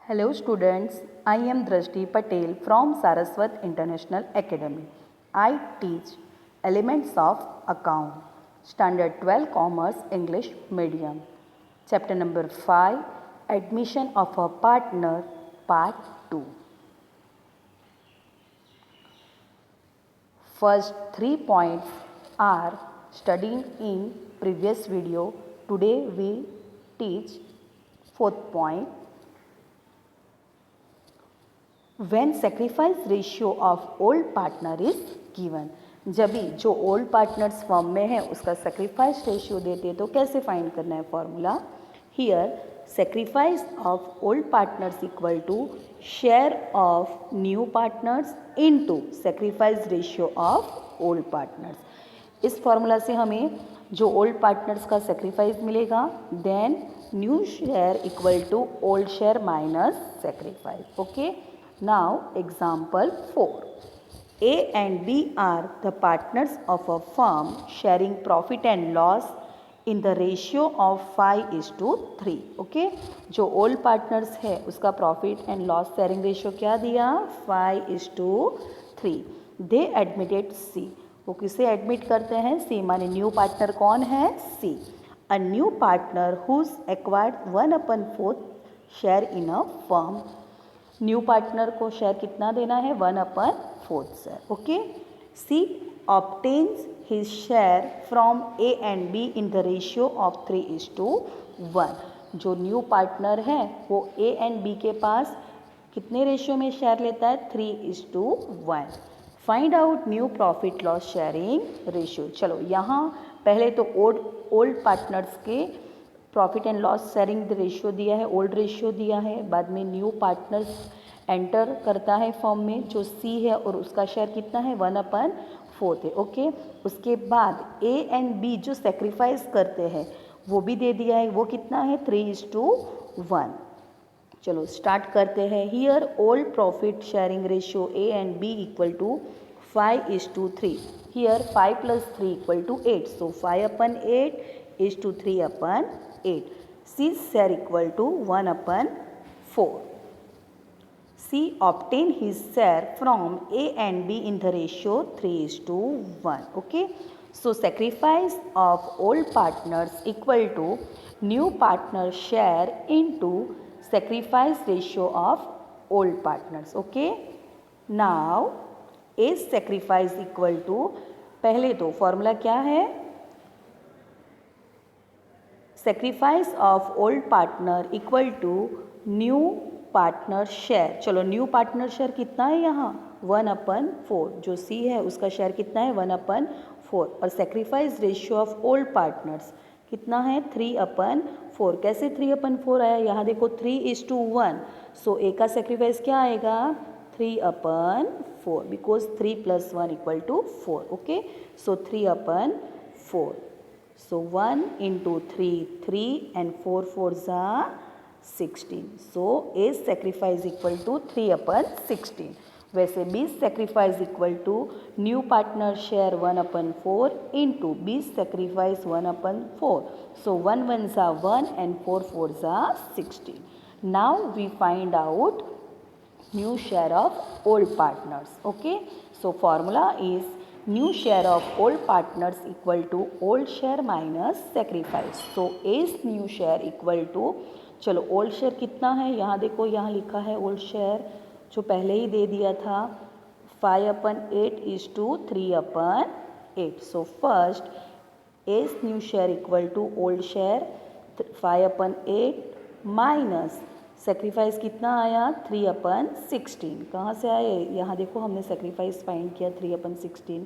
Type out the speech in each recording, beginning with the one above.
Hello students, I am Drashti Patel from Saraswat International Academy. I teach Elements of Account, Standard 12 Commerce English Medium. Chapter number 5, Admission of a Partner, Part 2. First 3 points are studied in previous video. Today we teach fourth point. When sacrifice ratio of old partner is given, जब भी जो old partners firm में है उसका sacrifice ratio देते हैं तो कैसे फाइंड करना है formula. Here sacrifice of old partners equal to share of new partners into sacrifice ratio of old partners. इस फॉर्मूला से हमें जो ओल्ड पार्टनर्स का सेक्रीफाइस मिलेगा then new share equal to old share minus sacrifice. Okay. Now example 4. A and B are the partners of a firm sharing profit and loss in the ratio of 5:3. Okay. जो old partners है उसका profit and loss sharing ratio क्या दिया 5:3. दे admitted सी. वो किसे admit करते हैं सी माने न्यू पार्टनर कौन है C. A new partner who acquired 1/4 share in a firm. New partner को शेयर कितना देना है 1/4 share. Okay. C obtains his share from A and B in the ratio of 3:1. जो न्यू पार्टनर है वो ए and B के पास कितने ratio में शेयर लेता है 3:1. Find out new profit loss sharing ratio. चलो यहाँ पहले तो ओल्ड पार्टनर्स के profit and loss sharing ratio दिया है, ओल्ड रेशियो दिया है. बाद में न्यू पार्टनर्स एंटर करता है फॉर्म में जो सी है और उसका शेयर कितना है 1/4 है. ओके. उसके बाद ए एंड बी जो सेक्रीफाइस करते हैं वो भी दे दिया है, वो कितना है 3:1. चलो स्टार्ट करते हैं. Here old profit sharing ratio A and B equal to 5:3. Here 5 + 3 equal to 8. So 5/8 is to 3/8. C's share equal to 1/4. C obtain his share from A and B in the ratio 3:1. Okay. So sacrifice of old partners equal to new partner share into sacrifice ratio of old partners. Okay. Now A's sacrifice equal to पहले तो formula क्या है sacrifice of old partner equal to new partner share. चलो new partner share कितना है यहाँ 1/4. जो सी है उसका शेयर कितना है 1/4 और sacrifice ratio of old partners कितना है 3/4. कैसे 3/4 आया यहाँ देखो 3:1. सो ए का सेक्रीफाइस क्या आएगा 3/4 because 3 + 1 = 4. Okay. So 3/4. So 1 into 3, 3 and 4 4s are 16. So A's sacrifice equal to 3/16. वैसे B's sacrifice equal to new partner share 1/4 into B's sacrifice 1/4. So 1 1s are 1 and 4 4s are 16. Now we find out new share of old partners. Okay. So formula is new share of old partners equal to old share minus sacrifice. So A's new share equal to चलो old share कितना है यहाँ देखो यहाँ लिखा है old share जो पहले ही दे दिया था 5/8 is to 3/8. So first A's new share equal to old share 5/8 minus sacrifice कितना आया 3/16. कहाँ से आए यहाँ देखो हमने सेक्रीफाइस फाइंड किया 3/16.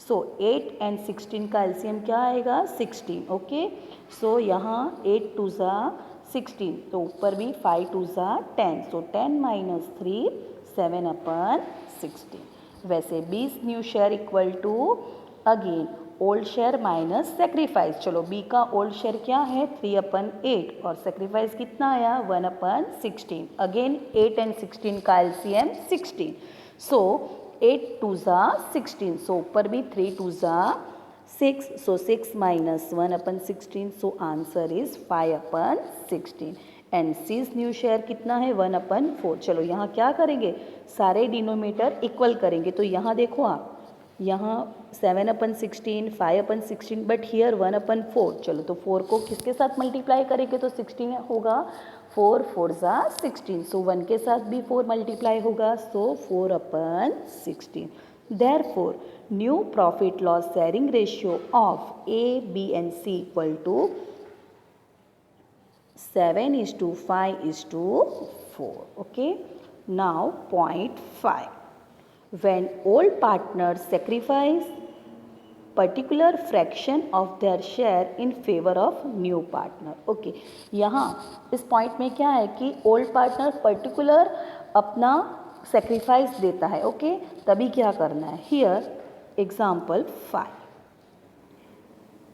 सो 8 and 16 का एलसीएम क्या आएगा 16. ओके. सो यहाँ 8 2s are 16 तो ऊपर भी 5 2s are 10. सो 10 - 3 7/16. वैसे 20 new share equal to again old share minus sacrifice. चलो बी का ओल्ड शेयर क्या है 3/8 और सेक्रीफाइस कितना आया 1/16. अगेन 8 and 16 का एलसीएम 16. So 8 2s are 16. सो ऊपर भी 3 2s are 6. So 6 - 1/16. So answer is 5/16. And C's new share कितना है 1/4। चलो यहाँ क्या करेंगे, सारे डिनोमीटर इक्वल करेंगे। तो यहाँ देखो आप, यहाँ 7/16, 5/16, बट हियर 1/4। चलो तो 4 को किसके साथ मल्टीप्लाई करेंगे तो 16 होगा, 4 4 ज़ा 16। सो 1 के साथ भी 4 मल्टीप्लाई होगा, सो 4/16। Therefore, new profit loss sharing ratio of A, B and C equal to 7:5:4. Okay. Now point 5. When all partners sacrifice particular fraction of their share in favor of new partner. Okay. यहाँ इस point में क्या है कि old partner particular अपना sacrifice देता है। Okay, तभी क्या करना है, here example 5,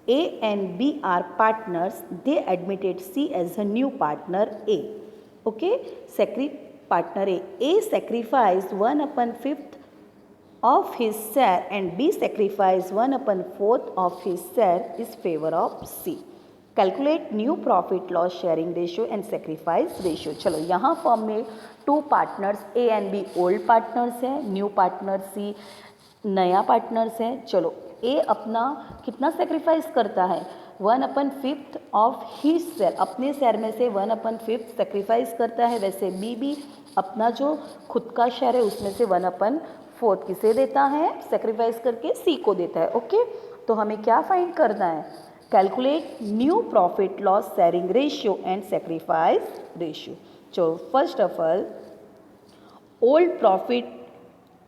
A and B are partners. They admitted C as a new partner A. Okay, partner A sacrificed 1/5 of his share and B sacrificed 1/4 of his share is favor of C. Calculate new profit loss sharing ratio and sacrifice ratio. चलो यहाँ form में 2 partners A and B old partners हैं, new partner C नया partners है। चलो ए अपना कितना sacrifice करता है, 1/5 ऑफ हिज शेयर, अपने शेयर में से 1/5 सेक्रीफाइस करता है। वैसे बी भी अपना जो खुद का शेयर है उसमें से 1/4 किसे देता है, सेक्रीफाइस करके सी को देता है। ओके, तो हमें क्या फाइंड करना है, calculate new profit loss sharing ratio and sacrifice ratio. चलो first of all old profit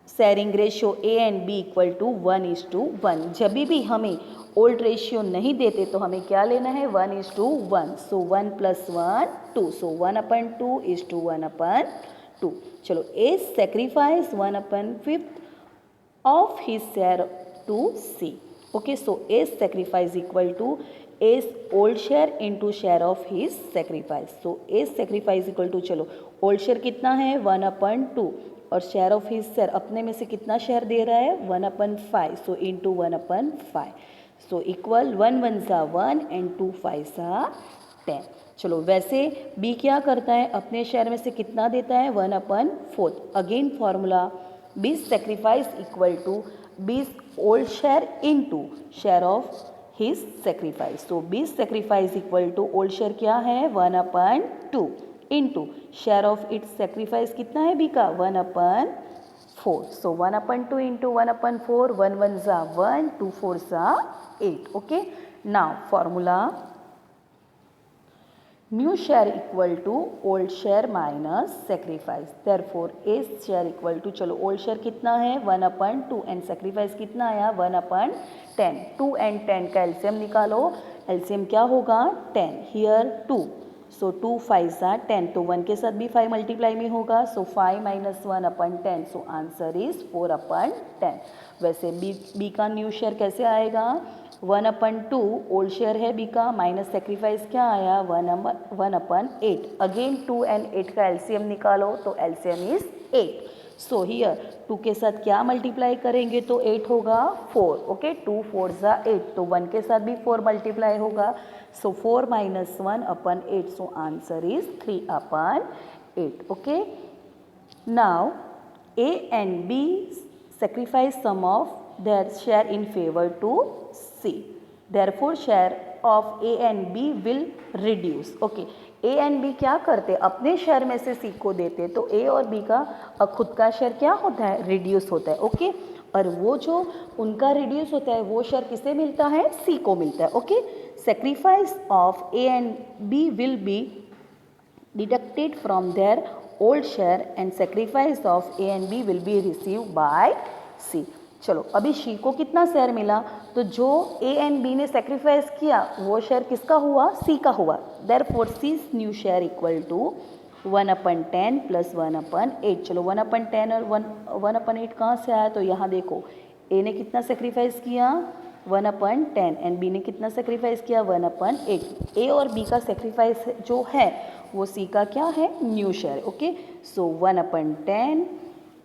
sharing ratio A and B equal to 1:1। जब भी हमें ओल्ड रेशियो नहीं देते तो हमें क्या लेना है, 1:1। सो 1 + 1 2, सो 1/2 = 1/2। चलो A sacrifice 1/5 of his share to C. Okay, so A sacrifice equal to A's old share into share of his sacrifice. So A sacrifice equal to, चलो ओल्ड शेयर कितना है 1/2 और शेयर ऑफ हिज शेयर अपने में से कितना share दे रहा है 1/5, सो इंटू 1/5। सो इक्वल 1 1 ज़ा 1 एंड 2 5 ज़ा 10। चलो वैसे बी क्या करता है, अपने शेयर में से कितना देता है 1/4। Again formula B sacrifice equal to B old share into share of his sacrifice. So B sacrifice equal to old share क्या है 1/2 into share of its sacrifice कितना है बी का 1/4। सो 1/2 इंटू 1/4, 1 1 ज़ा 1, 2 4 ज़ा 8। Okay, now formula new share equal to old share minus sacrifice. Therefore A share equal to, चलो old share कितना है 1/2 एंड सेक्रीफाइस कितना आया 1/10। 2 and 10 का एलसीएम निकालो, एलसीएम क्या होगा 10, हियर 2, सो 2 5 ज़ा 10, तो 1 के साथ भी 5 मल्टीप्लाई में होगा, सो 5 - 1/10, सो आंसर इज 4/10। वैसे बी का न्यू शेयर कैसे आएगा, 1/2 ओल्ड शेयर है बी का, माइनस सेक्रीफाइस क्या आया 1/8। अगेन 2 and 8 का एलसीएम निकालो, तो एलसीएम इज 8। सो हियर 2 के साथ क्या मल्टीप्लाई करेंगे तो 8 होगा 4। ओके, 2 4 ज़ा 8, तो 1 के साथ भी 4 मल्टीप्लाई होगा, so 4 - 1/8, so answer is 3/8। Okay, now A and B sacrifice some of their share in favor to C. Therefore, share of A and B will reduce. Okay, A and B क्या करते, अपने share में से C को देते, तो A और B का खुद का शेयर क्या होता है, रिड्यूस होता है। ओके, और वो जो उनका रिड्यूस होता है वो शेयर किसे मिलता है, C को मिलता है। Okay, sacrifice of A and B will be deducted from their old share and sacrifice of A and B will be received by C. चलो अभी सी को कितना शेयर मिला, तो जो ए एंड बी ने सेक्रीफाइस किया वो शेयर किसका हुआ, सी का हुआ। Therefore C's new share equal to 1/10 + 1/8। चलो 1/10 और 1/8 कहाँ से आया, तो यहाँ देखो ए ने कितना सेक्रीफाइस किया 1/10 एंड बी ने कितना सेक्रीफाइस किया 1/8। ए और बी का सेक्रीफाइस जो है वो सी का क्या है, new share. Okay, so 1/10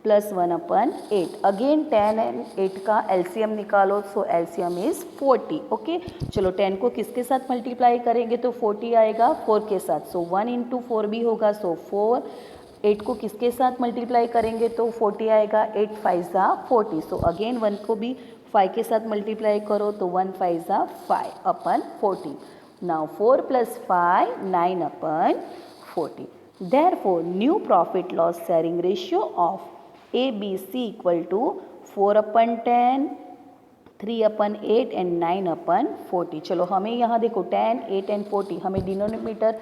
plus 1/8. Again 10 and 8 का एलसीएम निकालो, सो एलसीएम इज 40. ओके, चलो 10 को किसके साथ मल्टीप्लाई करेंगे तो 40 आएगा 4 के साथ, सो 1 इंटू 4 भी होगा, सो 4. 8 को किसके साथ मल्टीप्लाई करेंगे तो 40 आएगा, 8 5 ज़ा 40. सो अगेन 1 को भी 5 के साथ मल्टीप्लाई करो तो 1 5 ज़ा 5/40. Now 4 + 5 9/40. Therefore, new profit loss sharing ratio of ABC equal to 4/10, 3/8 and 9/40. चलो हमें यहाँ देखो 10, 8 एंड 40 हमें डिनोमिनेटर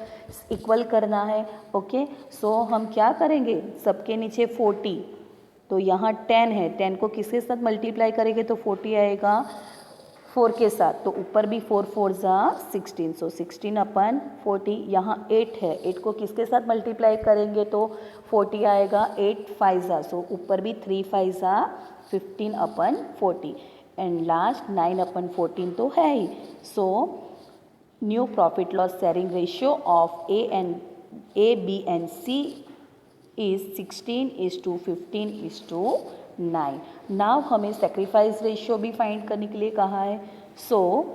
इक्वल करना है. ओके, सो हम क्या करेंगे, सबके नीचे 40, तो यहाँ 10 है, 10 को किसके साथ मल्टीप्लाई करेंगे तो 40 आएगा 4 के साथ, तो ऊपर भी 4 4 ज़ा 16, सो 16/40. यहाँ 8 है, 8 को किसके साथ मल्टीप्लाई करेंगे तो 40 आएगा, 8 5 ज़ा, सो ऊपर भी 3 5 ज़ा 15/40. एंड लास्ट 9/14 तो है ही. So new profit loss sharing ratio of A B and C is 16:15:9. Now हमें सेक्रीफाइस रेशियो भी फाइंड करने के लिए कहा है. So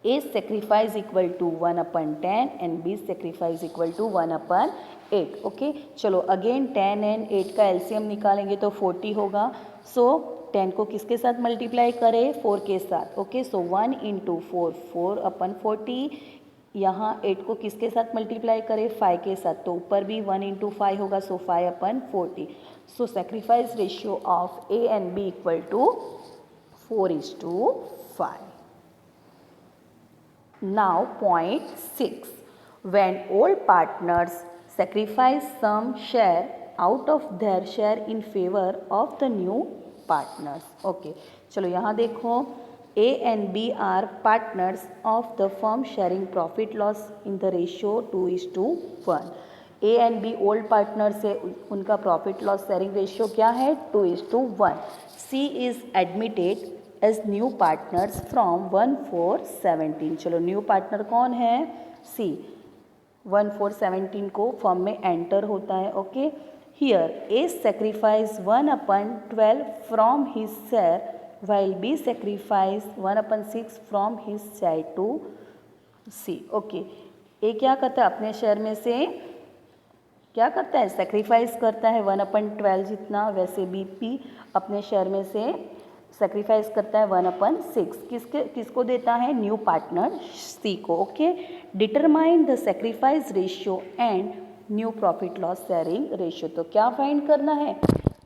A sacrifice equal to 1/10 and B sacrifice equal to 1/8. Okay, चलो अगेन 10 एंड 8 का एलसीएम निकालेंगे तो 40 होगा. सो 10 को किसके साथ मल्टीप्लाई करें 4 के साथ. Okay, so 1 into 4 4/40. यहाँ 8 को किसके साथ मल्टीप्लाई करें 5 के साथ, तो ऊपर भी 1 इंटू 5 होगा, so 5/40. So sacrifice ratio of A and B equal to 4:5. Now point 6. When all partners sacrifice some share out of their share in favor of the new partners. Okay, चलो यहाँ देखो A and B are partners of the firm sharing profit loss in the ratio 2:1. A and B old partners से उनका profit loss sharing ratio क्या है 2:1. C is admitted as new partners from 1/4/17. चलो new partner कौन है C. 1/4/17 को firm में enter होता है. Okay, here A sacrifice 1/12 from his share while B sacrifice 1/6 from his share to C. Okay, A क्या करता है अपने शेयर में से क्या करता है सेक्रीफाइस करता है 1/12 जितना, वैसे BP अपने शेयर में से सेक्रीफाइस करता है 1/6. किसको देता है न्यू पार्टनर C को. Okay, determine the sacrifice ratio and new profit loss sharing ratio. तो क्या फाइंड करना है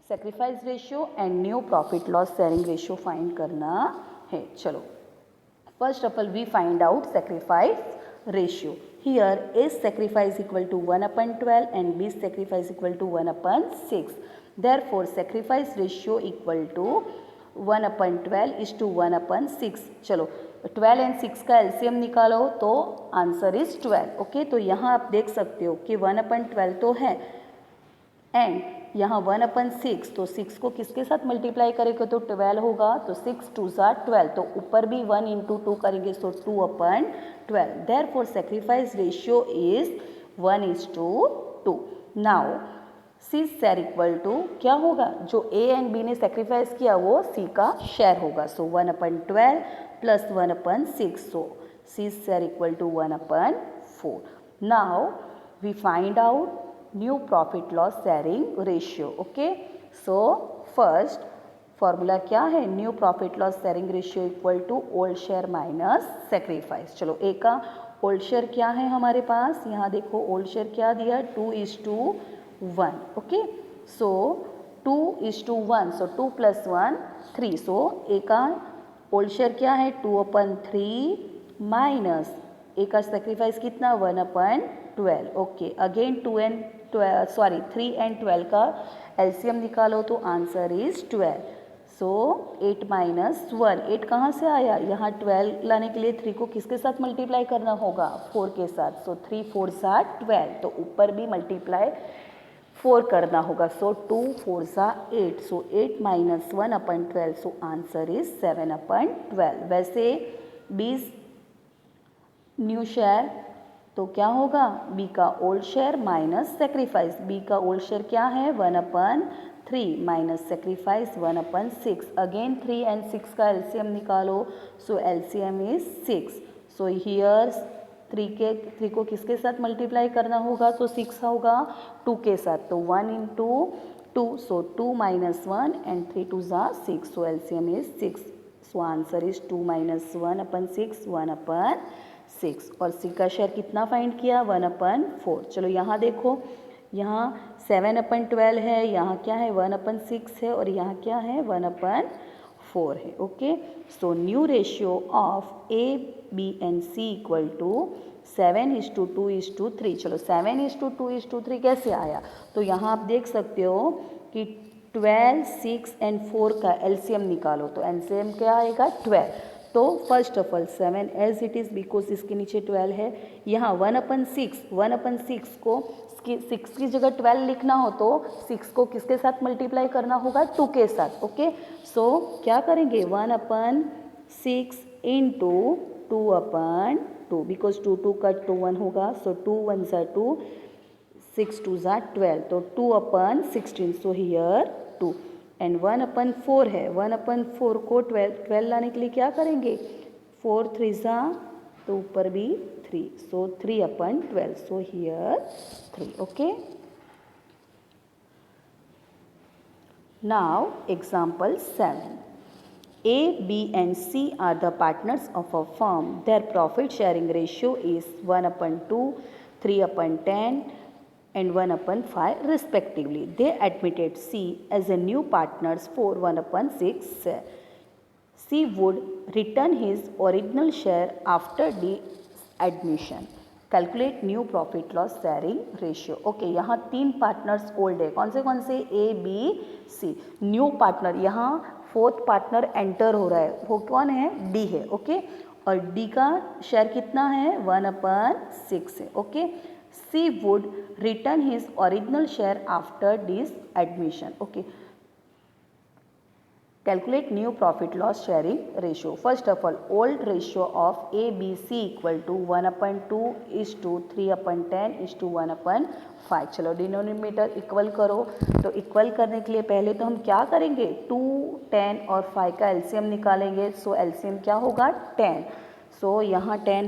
sacrifice ratio and new profit loss sharing ratio find करना है. चलो first of all we find out sacrifice ratio. Here A sacrifice equal to 1/12 and B sacrifice equal to 1/6. Therefore sacrifice ratio equal to 1/12:1/6. चलो 12 and 6 का LCM निकालो तो answer is 12. Okay, तो यहाँ आप देख सकते हो कि 1/12 तो है एंड यहाँ 1/6, तो 6 को किसके साथ मल्टीप्लाई करेंगे तो 12 होगा, तो 6 2 ज़ा 12, तो ऊपर भी 1 इंटू 2 करेंगे so 2/12. Therefore sacrifice ratio is 1:2. Now C share equal to क्या होगा, जो A एंड B ने सेक्रीफाइस किया वो C का शेयर होगा, so 1/12 plus 1/6, so C share equal to 1/4. Now we find out new profit loss sharing ratio. Okay, so first formula क्या है new profit loss sharing ratio equal to old share minus sacrifice. चलो A का old share क्या है हमारे पास, यहाँ देखो old share क्या दिया 2:1. Okay, so 2:1, so 2 + 1 3, so A का ओल्ड शेयर क्या है 2/3 माइनस A का सेक्रीफाइस कितना 1/12. ओके, अगेन 3 एंड 12 का एलसीएम निकालो तो आंसर इज 12. सो 8 - 1, 8 कहाँ से आया, यहाँ 12 लाने के लिए 3 को किसके साथ मल्टीप्लाई करना होगा 4 के साथ, सो 3 4 ज़ा 12, तो ऊपर भी मल्टीप्लाई 4 करना होगा, सो 2 4 ज़ा 8, सो 8 - 1/12, सो आंसर इज 7/12. वैसे 20 न्यू शेयर तो क्या होगा, बी का old share minus sacrifice. B का ओल्ड शेयर क्या है, 1/3 माइनस सेक्रीफाइस 1/6। अगेन 3 and 6 का एलसीएम निकालो, सो एलसीएम इज 6। सो हियर 3 को किसके साथ मल्टीप्लाई करना होगा, तो 6 होगा 2 के साथ, तो 1 into 2, so 2 minus 1 and 3 2s are 6, so LCM is 6, so answer is 2 minus 1/6 1/6। और सी का शेयर कितना फाइंड किया, 1/4। चलो यहाँ देखो, यहाँ 7/12 है, यहाँ क्या है 1/6 है, और यहाँ क्या है 1/4 है। Okay, so new ratio of A B and C equal to 7:2:3। चलो 7:2:3 कैसे आया, तो यहाँ आप देख सकते हो कि 12, 6 and 4 का एलसीएम निकालो, तो एलसीएम क्या आएगा 12। तो first of all 7 as it is, because इसके नीचे 12 है। यहाँ 1/6 को 6 की जगह 12 लिखना हो तो 6 को किसके साथ मल्टीप्लाई करना होगा, 2 के साथ। ओके, सो क्या करेंगे 1/6 इंटू 2/2, बिकॉज 2 कट तो 1 होगा, सो 2 1s are 2, 6 2s are 12, तो 2/16, सो हियर 2 एंड 1/4 है, 1/4 को 12 लाने के लिए क्या करेंगे, 4 3s are, तो ऊपर भी 3, सो 3/12, so here 3। Okay, now example 7। A, B and C are the partners of a firm. Their profit sharing ratio is 1/2, 3/10 and 1/5 respectively. They admitted C as a new partners for 1/6. C would return his original share after the admission. Calculate new profit loss sharing ratio. Okay, यहाँ 3 partners old है, कौन से A, B, C। New partner, यहाँ 4th partner enter हो रहा है, वो कौन है, D है। ओके, और D का शेयर कितना है, 1/6 है। Okay, C would return his original share after this admission. Okay, calculate new profit loss sharing ratio. First of all, old ratio of A, B, C equal to 1/2 3/10 1/5। चलो denominator equal करो, तो equal करने के लिए पहले तो हम क्या करेंगे, 2, 10 और 5 का एलसीएम निकालेंगे। सो एलसीएम क्या होगा 10, सो यहाँ 10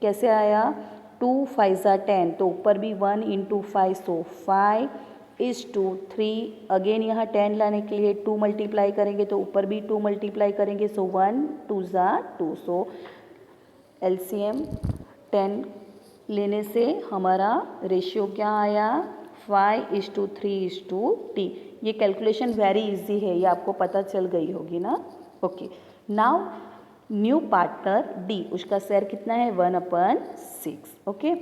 कैसे आया, 2 5s are 10, तो ऊपर भी 1 into 5, सो 5:3। अगेन यहाँ 10 लाने के लिए 2 मल्टीप्लाई करेंगे, तो ऊपर भी 2 मल्टीप्लाई करेंगे, सो 1 2s are 2, सो एलसीएम 10 लेने से हमारा रेशियो क्या आया, 5:3:T। ये कैलकुलेशन वेरी इजी है, ये आपको पता चल गई होगी ना। Okay, now new partner D, उसका शेयर कितना है 1/6। ओके,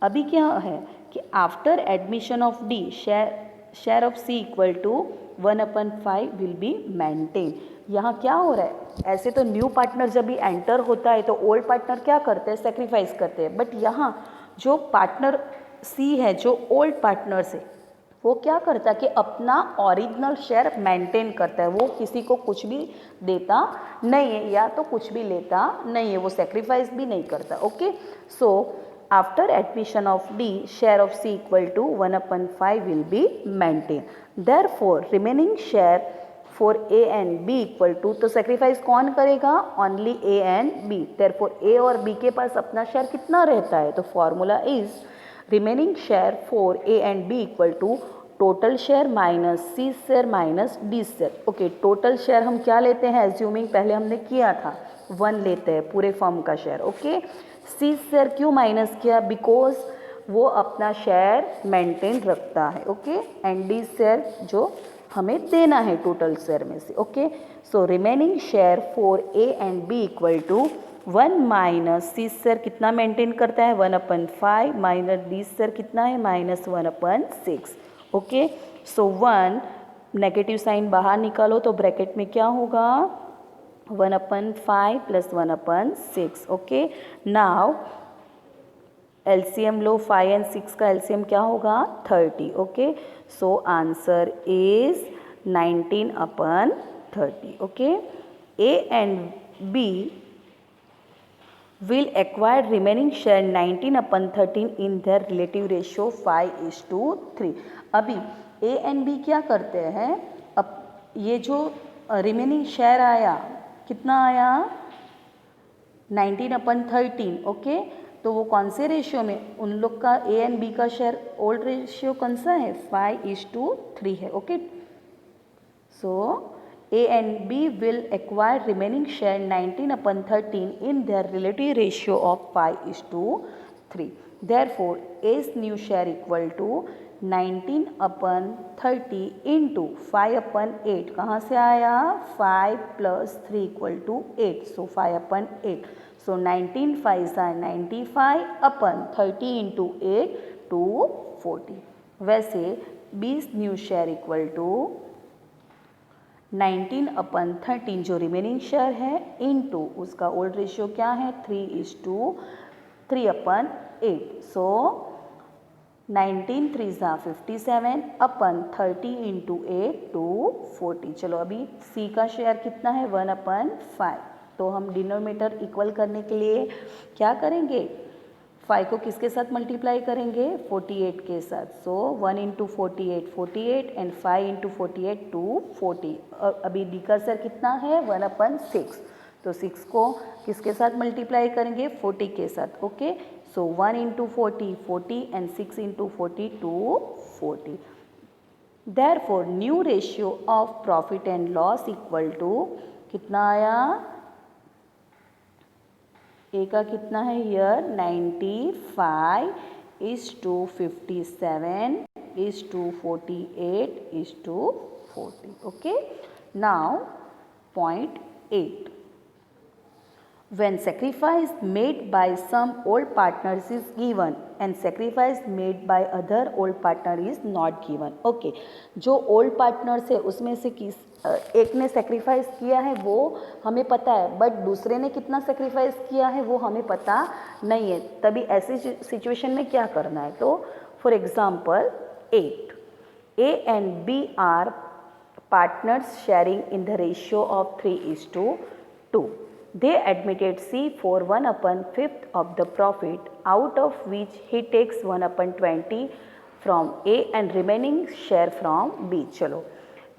अभी क्या है कि after admission of D share of C equal to 1/5 will be maintain. यहाँ क्या हो रहा है, ऐसे तो न्यू पार्टनर जब भी एंटर होता है तो ओल्ड पार्टनर क्या करते हैं, सेक्रीफाइस करते हैं, बट यहाँ जो पार्टनर सी है, जो ओल्ड पार्टनर से, वो क्या करता है कि अपना ओरिजिनल शेयर मेंटेन करता है, वो किसी को कुछ भी देता नहीं है या तो कुछ भी लेता नहीं है, वो सेक्रीफाइस भी नहीं करता। Okay, so after admission of D, share of C equal to 1/5 will be maintained. Therefore, remaining share for A and B equal to, तो sacrifice कौन करेगा, only A and B. Therefore, A और B के पास अपना share कितना रहता है, तो formula is remaining share for A and B equal to total share minus C share minus D share. Okay, total share हम क्या लेते हैं, एज्यूमिंग पहले हमने किया था 1 लेते हैं पूरे फर्म का शेयर। ओके, C शेयर क्यों माइनस किया, बिकॉज वो अपना शेयर मेंटेन रखता है। ओके, एंड D शेयर जो हमें देना है टोटल शेयर में से। Okay, so remaining share for A and B equal to 1 minus C share कितना मेंटेन करता है 1/5 माइनस D शेयर कितना है -1/6। ओके, सो 1 नेगेटिव साइन बाहर निकालो तो ब्रैकेट में क्या होगा 1/5 प्लस 1/6। ओके, नाउ एलसीएम लो, 5 एंड 6 का एलसीएम क्या होगा 30। Okay, so answer is 19/30। Okay, A and B will acquire remaining share 19/13 in their relative ratio 5:3। अभी ए एंड बी क्या करते हैं, अब ये जो रिमेनिंग शेयर आया कितना आया 19/13, ओके। तो वो कौन से रेशियो में, उन लोग का ए एंड बी का शेयर ओल्ड रेशियो कौन सा है 5:3 है, okay. So A and B will acquire remaining share 19/13 in their relative ratio of 5:3. Therefore, A's new share equal to 19/30 into 5/8. कहाँ से आया 5 plus 3 equal to 8. So 5/8. So 19 5s are 95/30 into 8 to 40. वैसे B's new share equal to 19/13 जो remaining share है into उसका old ratio क्या है 3:3/8। सो 19 3s are 57/30 into 8 to 40। चलो अभी सी का शेयर कितना है 1/5। तो हम डिनोमिनेटर इक्वल करने के लिए क्या करेंगे, 5 को किसके साथ मल्टीप्लाई करेंगे 48 के साथ। सो 1 इंटू 48 48 एंड 5 इंटू 48 240। और अभी डी का सर कितना है 1/6। तो 6 को किसके साथ मल्टीप्लाई करेंगे 40 के साथ, okay. So 1 into 40 40 and 6 into 40 240। Therefore new ratio of profit and loss equal to कितना आया, ए का कितना है here 95:57:48:40, okay. Now point 8, when sacrifice made by some old partners is given and sacrifice made by other old partner is not given, okay। जो old partners है उसमें से किस एक ने सेक्रीफाइस किया है वो हमें पता है, बट दूसरे ने कितना सेक्रीफाइस किया है वो हमें पता नहीं है। तभी ऐसी सिचुएशन में क्या करना है, तो for example 8 A and B are partners sharing in the ratio of 3:2। They admitted C for 1/5 of the profit, out of which he takes 1/20 from A and remaining share from B। चलो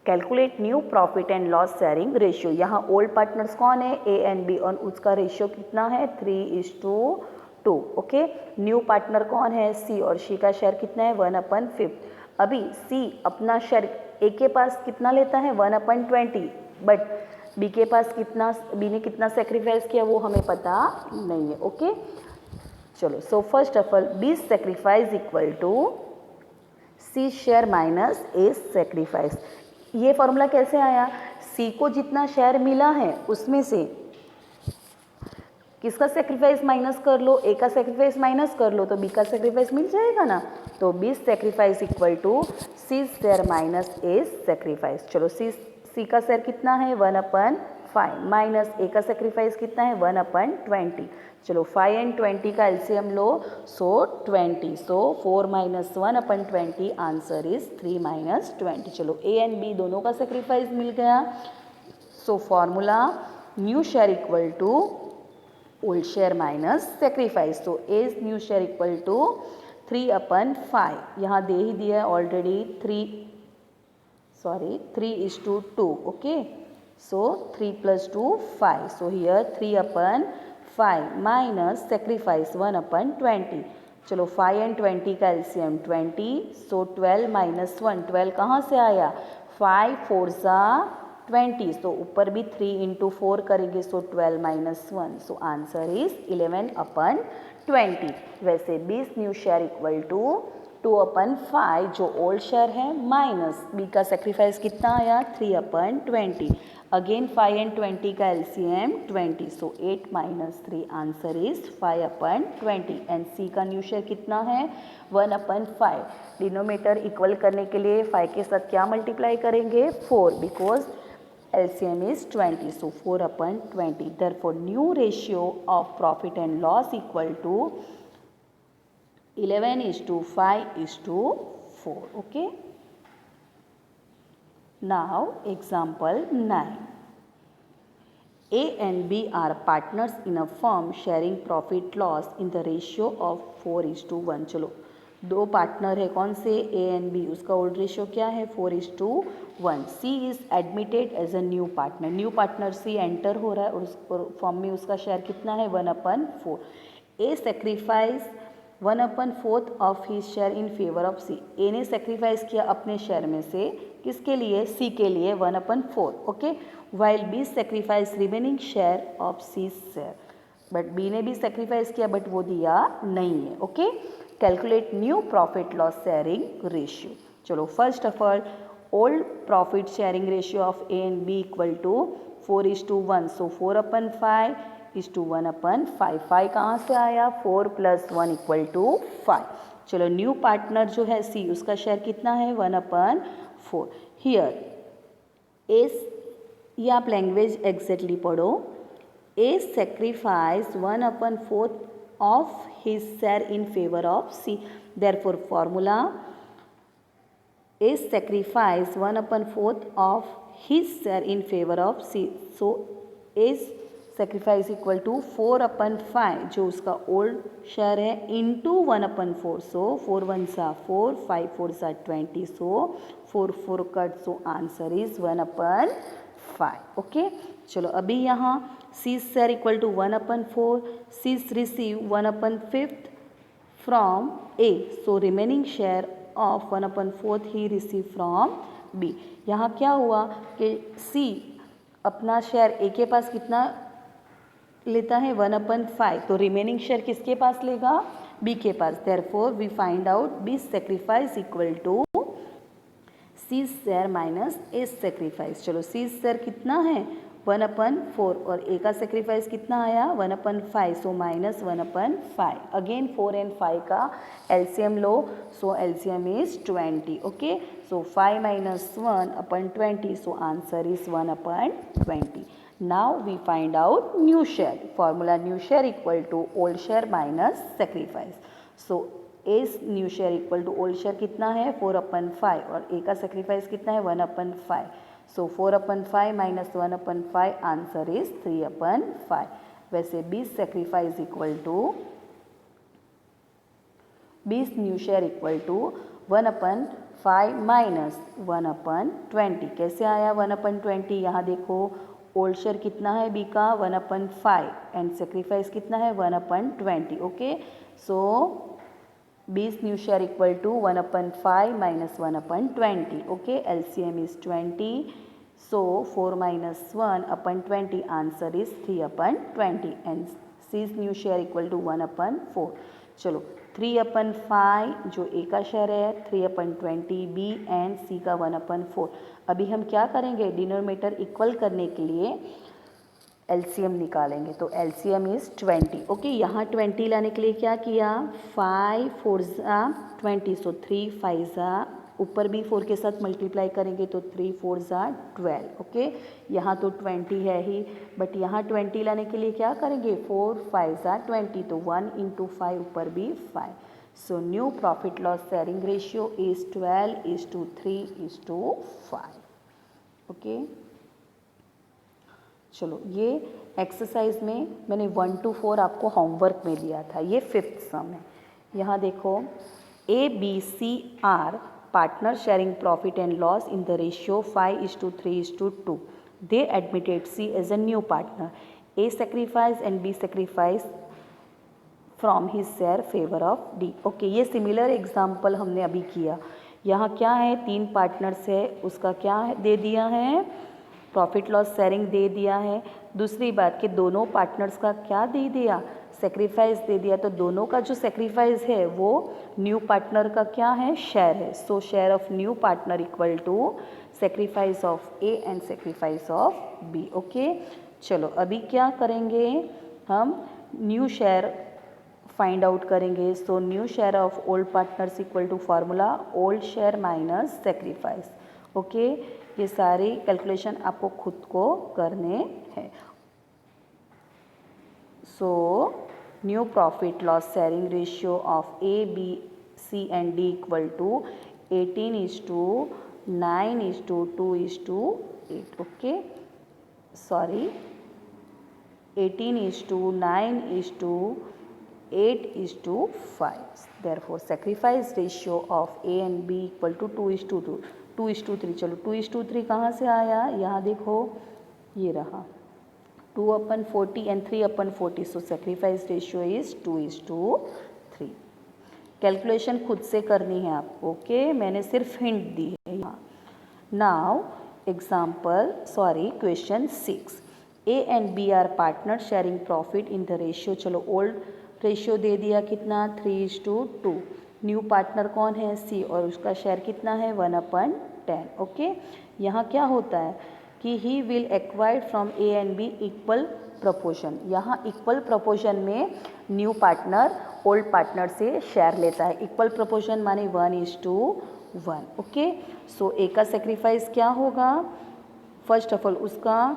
calculate new profit and loss sharing ratio. यहाँ old partners कौन है ए and B और उसका ratio कितना है 3:2, okay. New partner कौन है सी और सी का शेयर कितना है 1/5। अभी सी अपना शेयर ए के पास कितना लेता है 1/20, बट बी के पास कितना, बी ने कितना सेक्रीफाइस किया वो हमें पता नहीं है, ओके। चलो so first of all B sacrifice equal to C share minus A sacrifice. ये फॉर्मूला कैसे आया, सी को जितना शेयर मिला है उसमें से किसका सेक्रीफाइस माइनस कर लो, ए का सेक्रीफाइस माइनस कर लो तो बी का सेक्रीफाइस मिल जाएगा ना। तो B sacrifice equal to C share minus A sacrifice. चलो सी का शेयर कितना है 1/5 माइनस ए का सेक्रीफाइस कितना है 1/20। चलो 5 एंड 20 का एलसीएम लो, सो 20। So 4 - 1/20 answer is 3 - 20। चलो ए एंड बी दोनों का सेक्रीफाइस मिल गया। So formula new share equal to old share minus sacrifice. तो as new share equal to 3/5, यहाँ दे ही दिया है already 3:2, okay। So 3 + 2 5, so here 3/5 minus sacrifice 1/20। चलो 5 एंड 20 का एलसीएम 20, सो 12 - 1, 12 कहाँ से आया 5 4 = 20, सो ऊपर भी 3 × 4 करेंगे, सो 12 - 1, सो आंसर इज 11/20। वैसे 20 न्यू शेयर इक्वल टू 2/5 जो ओल्ड शेयर है माइनस बी का सेक्रीफाइस कितना आया 3/20। अगेन 5 एंड 20 का LCM 20, so 8 - 3 answer is 5/20। And C का न्यू शेयर कितना है 1/5। डिनोमिनेटर इक्वल करने के लिए 5 के साथ क्या मल्टीप्लाई करेंगे 4, because LCM is 20, so 4/20। Therefore, new ratio of profit and loss equal to 11:5:4, okay। Now example 9, A and B are partners in a firm sharing profit loss in the ratio of 4:1. चलो दो partner है कौन से A and B, उसका old ratio क्या है 4:1. C is admitted as a new partner. New partner C enter हो रहा है और उस फॉर्म में उसका शेयर कितना है 1/4. A sacrifice 1/4 of his share in favour of C. A ने सेक्रीफाइस किया अपने शेयर में से किसके लिए C के लिए 1/4. Okay. While B sacrifice remaining share of C share. But B ने भी सेक्रीफाइस किया बट वो दिया नहीं है. Okay. Calculate new profit loss sharing ratio. चलो first of all old profit sharing ratio of A and B equal to 4:1. So 4/5 is to 1/5. 5 कहाँ से आया 4 + 1 = 5. चलो न्यू पार्टनर जो है C उसका शेयर कितना है 1/4. हियर ये आप लैंग्वेज एग्जैक्टली पढ़ो. A sacrificed 1/4 of his share in favor of C. Therefore formula A sacrificed 1/4 of his share in favor of C. So A's sacrifice equal to 4/5 जो उसका ओल्ड शेयर है into 1/4. So 4 1s are 4, 5 4s are 20. So 4 4 cut. So answer is 1/5. Okay. चलो अभी यहाँ C share equal to 1/4. C receive 1/5 from A. So remaining share of 1/4 he receive from B. यहाँ क्या हुआ कि C अपना share A के पास कितना लेता है 1/5. तो रिमेनिंग शेयर किसके पास लेगा B के पास. Therefore we find out B sacrifice equal to C share minus A sacrifice. चलो C शेयर कितना है 1/4 और A का सेक्रीफाइस कितना आया 1/5. So minus 1/5. अगेन 4 and 5 का एलसीएम लो. So LCM is 20. Okay. So 5 - 1/20. So answer is 1/20. Now we find out new share. Formula new share equal to old share minus sacrifice. So A's new share equal to old share कितना है 4/5 और A का sacrifice कितना है 1/5. So 4/5 - 1/5 answer is 3/5. वैसे 20 sacrifice equal to 20 new share equal to 1/5 minus 1/20. कैसे आया 1/20. यहाँ देखो ओल्ड शेयर कितना है B का 1/5 एंड सेक्रीफाइस कितना है 1/20. Okay. So 20 new share equal to 1/5 minus 1/20. Okay. LCM is 20. So 4 - 1/20 answer is 3/20 and C new share equal to 1/4. चलो 3/5 जो A का शेयर है 3/20 B एंड C का 1/4. अभी हम क्या करेंगे डिनोमिनेटर इक्वल करने के लिए एलसीएम निकालेंगे. तो एलसीएम इज 20. ओके. यहाँ 20 लाने के लिए क्या किया 5 4 20. सो 3 5 ऊपर भी 4 के साथ मल्टीप्लाई करेंगे तो 3 4 12. ओके. यहाँ तो 20 है ही बट यहाँ 20 लाने के लिए क्या करेंगे 4 5 20. तो 1 × 5 ऊपर भी 5. सो new profit loss sharing ratio is 12:3:5. Okay. चलो ये एक्सरसाइज में मैंने 1 to 4 आपको होमवर्क में दिया था. ये 5th सम है. यहाँ देखो ABC are partner sharing profit and loss in the ratio 5:3:2. They admitted C as a new partner. A sacrificed and B sacrificed from his share favor of D. Okay. ये similar example हमने अभी किया. यहाँ क्या है 3 partners है उसका क्या दे दिया है प्रॉफिट लॉस शेयरिंग दे दिया है. दूसरी बात कि दोनों पार्टनर्स का क्या दे दिया सेक्रीफाइस दे दिया. तो दोनों का जो सेक्रीफाइस है वो न्यू पार्टनर का क्या है शेयर है. So share of new partner equal to sacrifice of A and sacrifice of B. Okay. चलो अभी क्या करेंगे हम न्यू शेयर फाइंड आउट करेंगे. So new share of old partners equal to formula old share minus sacrifice. Okay. ये सारे calculation आपको खुद को करने हैं. So new profit loss sharing ratio of A B C and D equal to 18:9:2:8. Okay. Sorry 18:9:8:5. Therefore, sacrifice ratio of A and B equal to 2:2, 2:3. चलो 2:3 कहाँ से आया, यहाँ देखो ये रहा 2/40 and 3/40. So sacrifice ratio is 2:3. Calculation खुद से करनी है आपको, ओके, मैंने सिर्फ हिंट दी है यहाँ. Now question 6. A and B are partner sharing profit in the ratio. चलो ओल्ड रेशियो दे दिया कितना, 3:2. न्यू पार्टनर कौन है, C, और उसका शेयर कितना है, 1/10. ओके, यहाँ क्या होता है कि he will acquire from A and B equal proportion. यहाँ इक्वल प्रपोर्शन में न्यू पार्टनर ओल्ड पार्टनर से शेयर लेता है. इक्वल प्रपोर्शन माने 1:1. ओके, सो ए का सेक्रीफाइस क्या होगा, फर्स्ट ऑफ ऑल उसका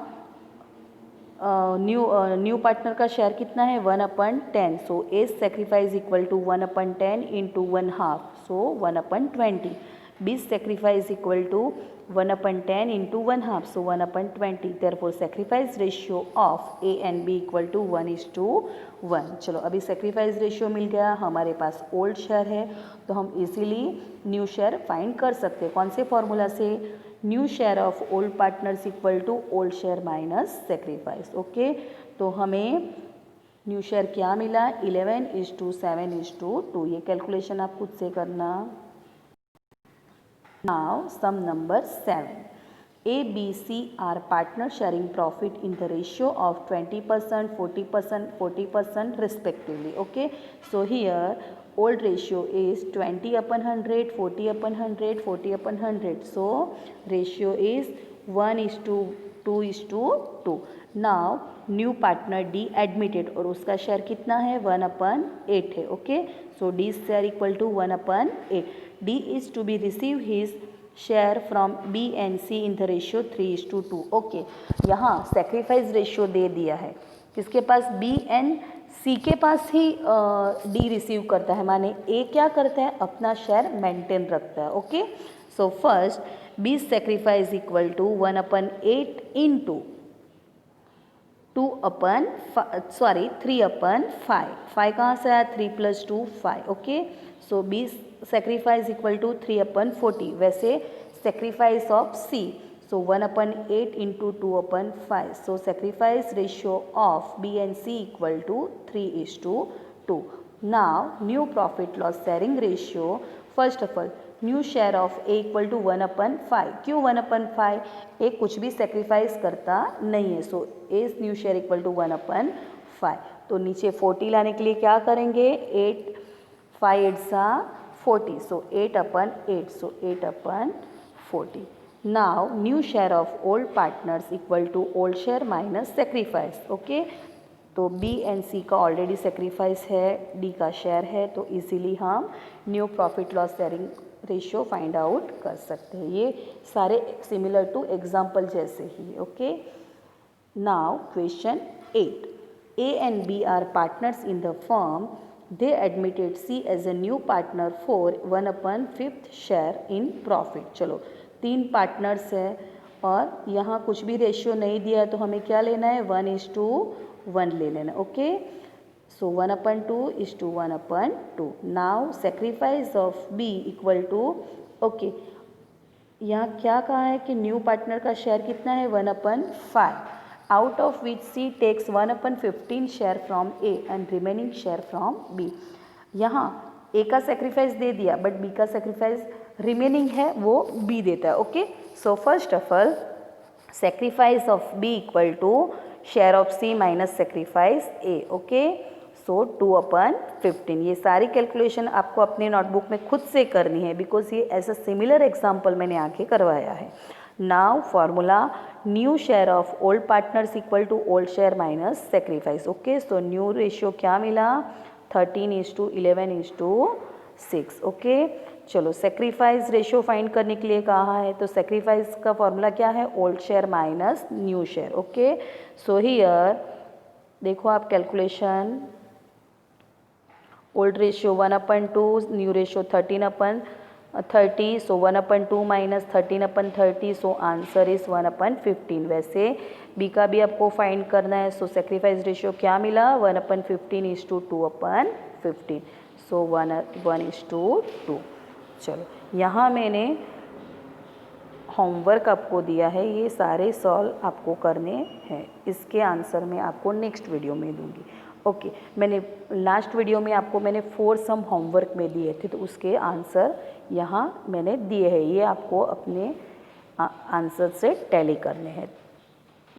न्यू पार्टनर का शेयर कितना है, 1/10. So A sacrifice equal to 1/10 into 1/2, so 1/20. B sacrifice equal to 1/10 into 1/2, so 1/20. Therefore sacrifice ratio of A and B equal to 1:1. चलो अभी sacrifice ratio मिल गया, हमारे पास ओल्ड शेयर है तो हम इजीली न्यू शेयर फाइंड कर सकते हैं. कौन से फॉर्मूला से, new share of old partners equal to old share minus sacrifice. Okay, तो हमें न्यू शेयर क्या मिला, 11:7:2. ये कैलकुलेशन आप खुद से करना. Now sum number 7. A, B, C are partner sharing profit in the ratio of 20%, 40%, 40% respectively. Okay, so here old ratio is 20/100, 40/100, 40/100. So ratio is 1:2:2. Now new partner D admitted और उसका share कितना है, 1/8 है. Okay, so D share equal to 1/8. D is to be receive his share from B and C in the ratio 3:2. Okay, यहाँ sacrifice ratio दे दिया है, किसके पास, B and C के पास ही D रिसीव करता है, माने A क्या करता है, अपना शेयर मेंटेन रखता है. Okay, so first B sacrifice equal to 1/8 into 3/5. 5 कहाँ से आया, 3 + 2 5. Okay, so B sacrifice equal to 3/40. वैसे sacrifice of C, so 1/8 into 2/5. So sacrifice ratio of B and C equal to 3:2. Now new profit loss sharing ratio, first of all new share of A equal to 1/5. क्यों 1/5, ए कुछ भी sacrifice करता नहीं है, so A new share equal to 1/5. तो नीचे 40 लाने के लिए क्या करेंगे, 8 5 8 40, so 8/8, so 8/40. Now new share of old partners equal to old share minus sacrifice. ओके, तो B एंड C का ऑलरेडी सेक्रीफाइस है, D का शेयर है, तो इजीली हम new profit loss sharing ratio find out कर सकते हैं. ये सारे सिमिलर टू एग्जाम्पल जैसे ही. Okay, now question 8. A and B are partners in the firm. They admitted C as a new partner for 1/5 share in profit. चलो 3 partners है और यहाँ कुछ भी रेशियो नहीं दिया है, तो हमें क्या लेना है, 1:1 ले लेना. Okay, so 1/2:1/2. Now sacrifice of B equal to, okay, यहाँ क्या कहा है कि न्यू पार्टनर का शेयर कितना है, 1/5. out of which C takes 1/15 share from A and remaining share from B. यहाँ A का सेक्रीफाइस दे दिया बट B का सेक्रीफाइस रिमेनिंग है वो B देता है. Okay, so first of all sacrifice of B equal to share of C minus sacrifice A. Okay, so 2/15. ये सारी कैलकुलेशन आपको अपने नोटबुक में खुद से करनी है बिकॉज ये ऐसा सिमिलर एग्जाम्पल मैंने आके करवाया है. Now formula new share of old partners equal to old share minus sacrifice. Okay, so new ratio क्या मिला, 13:11:6. ओके, चलो सेक्रीफाइस रेशियो फाइंड करने के लिए कहा है तो सेक्रीफाइस का फॉर्मूला क्या है, old share minus new share. Okay, so here देखो आप calculation, old ratio 1/2, new ratio 13/30, so 1/2 minus 13/30, so answer is 1/15. वैसे बी का भी आपको फाइंड करना है। सो सेक्रीफाइस रेशियो क्या मिला, 1/15:2/15, सो 1:2। चलो यहाँ मैंने होमवर्क आपको दिया है, ये सारे सॉल्व आपको करने हैं। इसके आंसर मैं आपको नेक्स्ट वीडियो में दूंगी। ओके, मैंने लास्ट वीडियो में आपको मैंने 4 सम होमवर्क में दिए थे, तो उसके आंसर यहाँ मैंने दिए हैं, ये आपको अपने आंसर से टैली करने हैं।